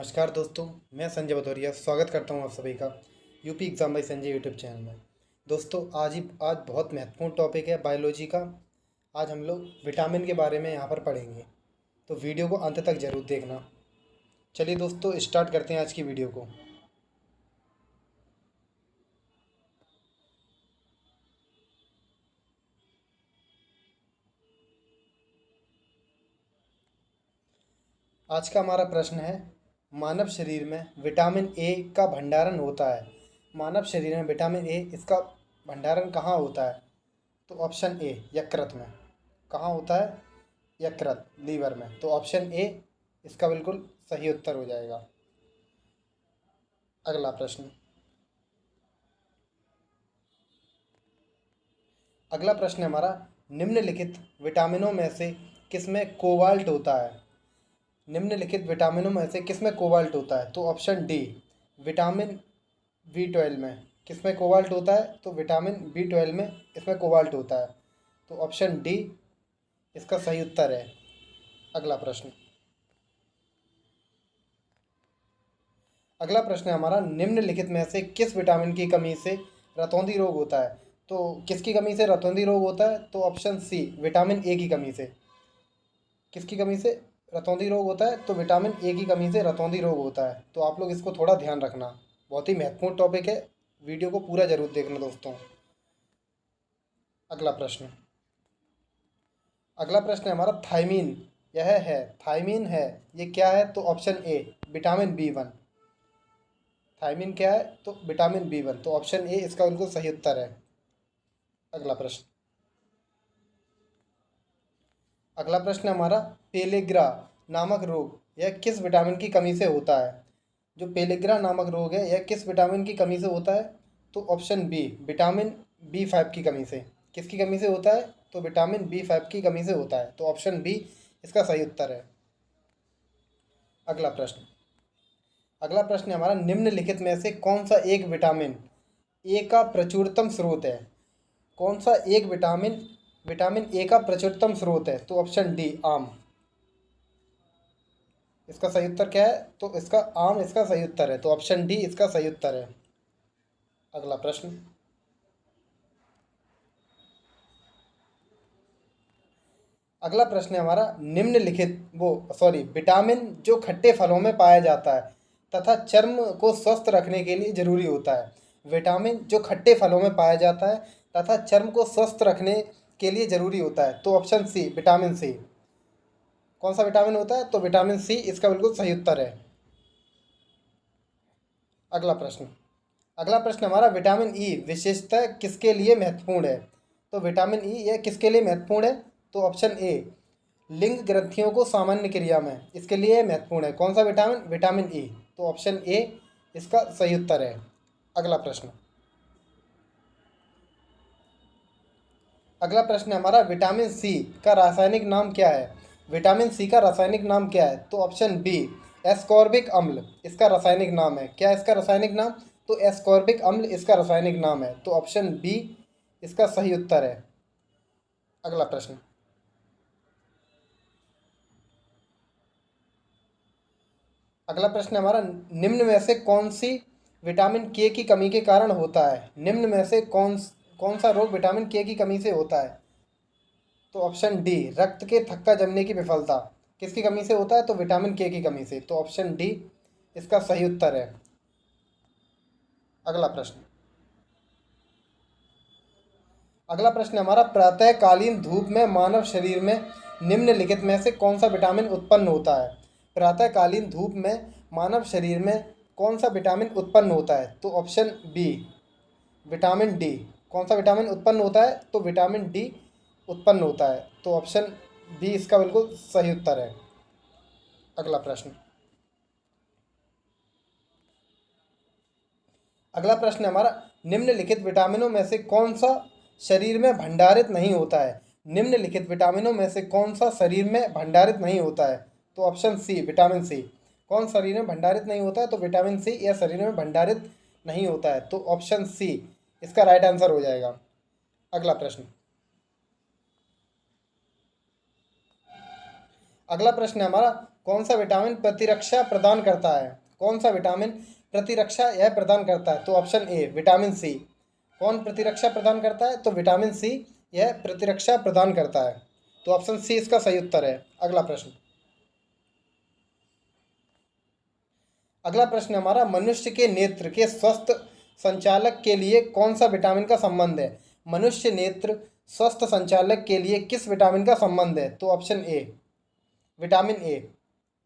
नमस्कार दोस्तों, मैं संजय भदौरिया स्वागत करता हूं आप सभी का UP exam by Sanjay YouTube channel में। दोस्तों आज बहुत महत्वपूर्ण टॉपिक है बायोलॉजी का। आज हम लोग विटामिन के बारे में यहाँ पर पढ़ेंगे, तो वीडियो को अंत तक ज़रूर देखना। चलिए दोस्तों, स्टार्ट करते हैं आज की वीडियो को। आज का हमारा प्रश्न है, मानव शरीर में विटामिन ए का भंडारण होता है। मानव शरीर में विटामिन ए इसका भंडारण कहाँ होता है? तो ऑप्शन ए यकृत में। कहाँ होता है? यकृत, लीवर में। तो ऑप्शन ए इसका बिल्कुल सही उत्तर हो जाएगा। अगला प्रश्न। अगला प्रश्न है हमारा, निम्नलिखित विटामिनों में से किसमें कोबाल्ट होता है? निम्नलिखित विटामिनों में से किसमें कोबाल्ट होता है? तो ऑप्शन डी विटामिन B12 में। किसमें कोबाल्ट होता है? तो विटामिन B12 में इसमें कोबाल्ट होता है। तो ऑप्शन डी इसका सही उत्तर है। अगला प्रश्न। अगला प्रश्न है हमारा, निम्नलिखित में से किस विटामिन की कमी से रतौंधी रोग होता है? तो किसकी कमी से रतौंधी रोग होता है? तो ऑप्शन सी विटामिन ए की कमी से। किसकी कमी से रतौंधी रोग होता है? तो विटामिन ए की कमी से रतौंधी रोग होता है। तो आप लोग इसको थोड़ा ध्यान रखना, बहुत ही महत्वपूर्ण टॉपिक है। वीडियो को पूरा जरूर देखना दोस्तों। अगला प्रश्न। अगला प्रश्न है हमारा, थायमीन। यह है थायमीन है, ये क्या है? तो option A vitamin B1। Thymine क्या है? तो विटामिन B1। तो ऑप्शन ए इसका बिल्कुल सही उत्तर है। अगला प्रश्न। अगला प्रश्न हमारा, पेलेग्रा नामक रोग यह किस विटामिन की कमी से होता है? जो पेलेग्रा नामक रोग है यह किस विटामिन की कमी से होता है? तो ऑप्शन बी विटामिन B5 की कमी से। किसकी कमी से होता है? तो विटामिन B5 की कमी से होता है। तो ऑप्शन बी इसका सही उत्तर है। अगला प्रश्न। अगला प्रश्न हमारा, निम्नलिखित में से कौन सा एक विटामिन ए का प्रचुरतम स्रोत है? कौन सा एक विटामिन विटामिन ए का प्रचुरतम स्रोत है? तो ऑप्शन डी आम। इसका सही उत्तर क्या है? तो इसका आम इसका सही उत्तर है। तो ऑप्शन डी इसका सही उत्तर है। अगला प्रश्न। अगला प्रश्न है हमारा, विटामिन जो खट्टे फलों में पाया जाता है तथा चर्म को स्वस्थ रखने के लिए जरूरी होता है। विटामिन जो खट्टे फलों में पाया जाता है तथा चर्म को स्वस्थ रखने के लिए जरूरी होता है। तो ऑप्शन सी विटामिन सी। कौन सा विटामिन होता है? तो विटामिन सी इसका बिल्कुल सही उत्तर है। अगला प्रश्न। अगला प्रश्न हमारा, विटामिन ई विशेषतः किसके लिए महत्वपूर्ण है? तो विटामिन ई यह किसके लिए महत्वपूर्ण है? तो ऑप्शन ए लिंग ग्रंथियों को सामान्य क्रिया में, इसके लिए महत्वपूर्ण है। कौन सा विटामिन? Vitamin E. तो ऑप्शन ए इसका सही उत्तर है। अगला प्रश्न। अगला प्रश्न हमारा, विटामिन सी का रासायनिक नाम क्या है? विटामिन सी का रासायनिक नाम क्या है? तो ऑप्शन बी एस्कॉर्बिक अम्ल इसका रासायनिक नाम है। क्या इसका रासायनिक नाम? तो एस्कॉर्बिक अम्ल इसका रासायनिक नाम है। तो ऑप्शन बी इसका सही उत्तर है। अगला प्रश्न। अगला प्रश्न हमारा, निम्न में से कौन सी विटामिन के की कमी के कारण होता है? निम्न में से कौन कौन सा रोग विटामिन के की कमी से होता है? तो ऑप्शन डी रक्त के थक्का जमने की विफलता। किसकी कमी से होता है? तो विटामिन के की कमी से। तो ऑप्शन डी इसका सही उत्तर है। अगला प्रश्न। अगला प्रश्न हमारा, प्रातःकालीन धूप में मानव शरीर में निम्नलिखित में से कौन सा विटामिन उत्पन्न होता है? प्रातःकालीन धूप में मानव शरीर में कौन सा विटामिन उत्पन्न होता है? तो ऑप्शन बी विटामिन डी। कौन सा विटामिन उत्पन्न होता है? तो विटामिन डी उत्पन्न होता है। तो ऑप्शन बी इसका बिल्कुल सही उत्तर है। अगला प्रश्न। अगला प्रश्न हमारा, निम्नलिखित विटामिनों में से कौन सा शरीर में भंडारित नहीं होता है? निम्नलिखित विटामिनों में से कौन सा शरीर में भंडारित नहीं होता है? तो ऑप्शन सी विटामिन सी। कौन शरीर में भंडारित नहीं होता है? तो विटामिन सी यह शरीर में भंडारित नहीं होता है। तो ऑप्शन सी इसका राइट आंसर हो जाएगा। अगला प्रश्न। अगला प्रश्न है हमारा, कौन सा विटामिन प्रतिरक्षा प्रदान करता है? कौन सा विटामिन प्रतिरक्षा यह प्रदान करता है? तो ऑप्शन ए विटामिन सी। कौन प्रतिरक्षा प्रदान करता है? तो विटामिन सी यह प्रतिरक्षा प्रदान करता है। तो ऑप्शन सी इसका सही उत्तर है। अगला प्रश्न हमारा मनुष्य के नेत्र के स्वस्थ संचालक के लिए कौन सा विटामिन का संबंध है? मनुष्य नेत्र स्वस्थ संचालक के लिए किस विटामिन का संबंध है? तो ऑप्शन ए विटामिन ए।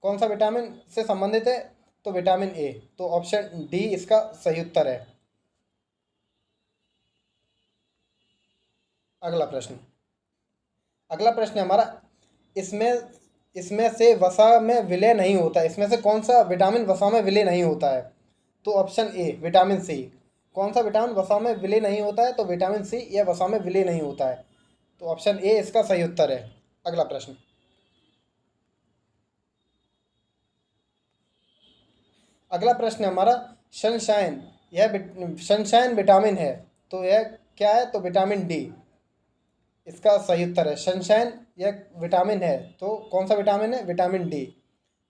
कौन सा विटामिन से संबंधित है? तो विटामिन ए। तो ऑप्शन डी इसका सही उत्तर है। अगला प्रश्न हमारा इसमें से वसा में विलय नहीं होता है। इसमें से कौन सा विटामिन वसा में विलय नहीं होता है? तो ऑप्शन ए विटामिन सी। कौन सा विटामिन वसा में विलय नहीं होता है? तो विटामिन सी यह वसा में विलय नहीं होता है। तो ऑप्शन ए इसका सही उत्तर है। अगला प्रश्न हमारा सनशाइन विटामिन है, तो यह क्या है? तो विटामिन डी इसका सही उत्तर है। सनशाइन यह विटामिन है, तो कौन सा विटामिन है? Vitamin D.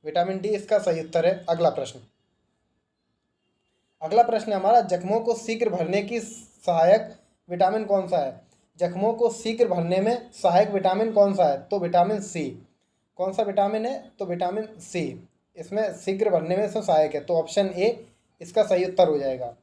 विटामिन डी इसका सही उत्तर है। अगला प्रश्न हमारा जख्मों को शीघ्र भरने की सहायक विटामिन कौन सा है? जख्मों को शीघ्र भरने में सहायक विटामिन कौन सा है? तो विटामिन सी। कौन सा विटामिन है? तो विटामिन सी इसमें शीघ्र भरने में से सहायक है। तो ऑप्शन ए इसका सही उत्तर हो जाएगा।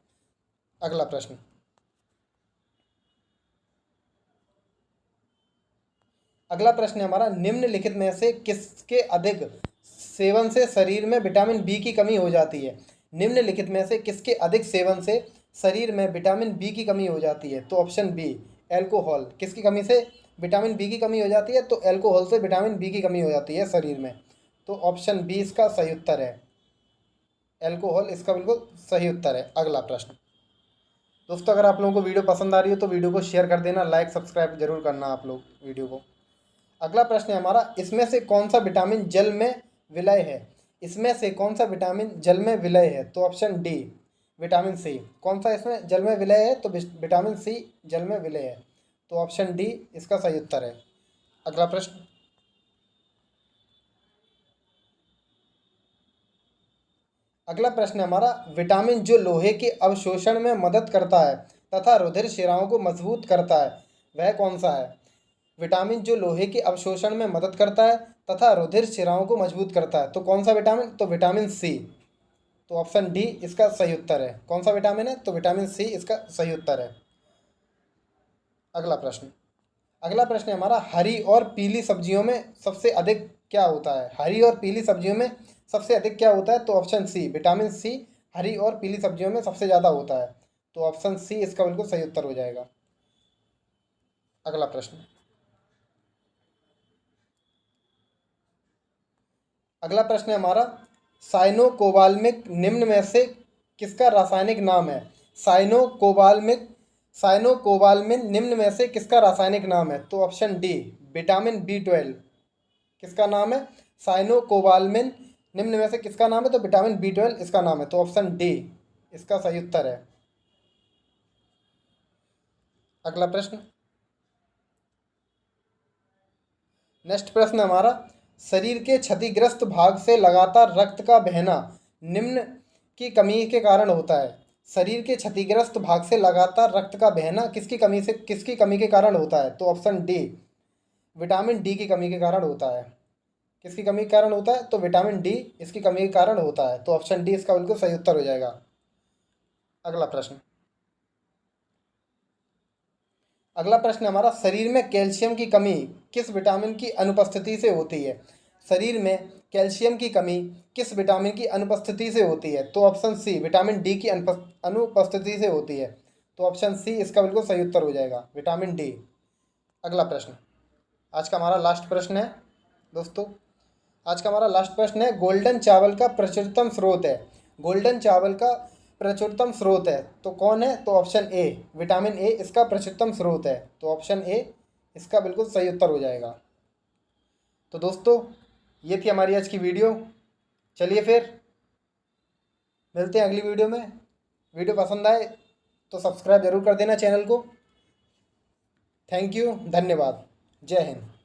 अगला प्रश्न हमारा निम्नलिखित में से किसके अधिक सेवन से शरीर में विटामिन बी की कमी हो जाती है? निम्नलिखित में से किसके अधिक सेवन से शरीर में विटामिन बी की कमी हो जाती है? तो ऑप्शन बी एल्कोहल। किसकी कमी से विटामिन बी की कमी हो जाती है? तो एल्कोहल से विटामिन बी की कमी हो जाती है शरीर में। तो ऑप्शन बी इसका सही उत्तर है। एल्कोहल इसका बिल्कुल सही उत्तर है। अगला प्रश्न दोस्तों, अगर आप लोगों को वीडियो पसंद आ रही हो तो वीडियो को शेयर कर देना, लाइक सब्सक्राइब जरूर करना आप लोग वीडियो को। अगला प्रश्न है हमारा इसमें से कौन सा विटामिन जल में विलय है? इसमें से कौन सा विटामिन जल में विलय है? तो ऑप्शन डी विटामिन सी। कौन सा इसमें जल में विलय है? तो विटामिन सी जल में विलय है। तो ऑप्शन डी इसका सही उत्तर है। अगला प्रश्न हमारा विटामिन जो लोहे के अवशोषण में मदद करता है तथा रुधिर शिराओं को मजबूत करता है, वह कौन सा है? विटामिन जो लोहे के अवशोषण में मदद करता है तथा रुधिर शिराओं को मजबूत करता है, तो कौन सा विटामिन? तो विटामिन सी। तो ऑप्शन डी इसका सही उत्तर है। कौन सा विटामिन है? तो विटामिन सी इसका सही उत्तर है। अगला प्रश्न हमारा हरी और पीली सब्जियों में सबसे अधिक क्या होता है? हरी और पीली सब्जियों में सबसे अधिक क्या होता है? तो ऑप्शन सी विटामिन सी हरी और पीली सब्जियों में सबसे ज़्यादा होता है। तो ऑप्शन सी इसका बिल्कुल सही उत्तर हो जाएगा। अगला प्रश्न है हमारा साइनोकोबाल्मिक निम्न में से किसका रासायनिक नाम है? साइनोकोबाल्मिन निम्न में से किसका रासायनिक नाम है? तो ऑप्शन डी विटामिन B12। किसका नाम है? साइनोकोबाल्मिन निम्न में से किसका नाम है? तो विटामिन B12 इसका नाम है। तो ऑप्शन डी इसका सही उत्तर है। अगला नेक्स्ट प्रश्न हमारा शरीर के क्षतिग्रस्त भाग से लगातार रक्त का बहना निम्न की कमी के कारण होता है। शरीर के क्षतिग्रस्त भाग से लगातार रक्त का बहना किसकी कमी के कारण होता है? तो ऑप्शन डी विटामिन डी की कमी के कारण होता है। किसकी कमी के कारण होता है? तो विटामिन डी इसकी कमी के कारण होता है। तो ऑप्शन डी इसका बिल्कुल सही उत्तर हो जाएगा। अगला प्रश्न हमारा शरीर में कैल्शियम की कमी किस विटामिन की अनुपस्थिति से होती है? शरीर में कैल्शियम की कमी किस विटामिन की अनुपस्थिति से होती है? तो ऑप्शन सी विटामिन डी की अनुपस्थिति से होती है। तो ऑप्शन सी इसका बिल्कुल सही उत्तर हो जाएगा, विटामिन डी। अगला प्रश्न आज का हमारा लास्ट प्रश्न है दोस्तों। आज का हमारा लास्ट प्रश्न है गोल्डन चावल का प्रचुरतम स्रोत है। गोल्डन चावल का प्रचुरतम स्रोत है तो कौन है? तो ऑप्शन ए विटामिन ए इसका प्रचुरतम स्रोत है। तो ऑप्शन ए इसका बिल्कुल सही उत्तर हो जाएगा। तो दोस्तों ये थी हमारी आज की वीडियो। चलिए फिर मिलते हैं अगली वीडियो में। वीडियो पसंद आए तो सब्सक्राइब जरूर कर देना चैनल को। थैंक यू, धन्यवाद, जय हिंद।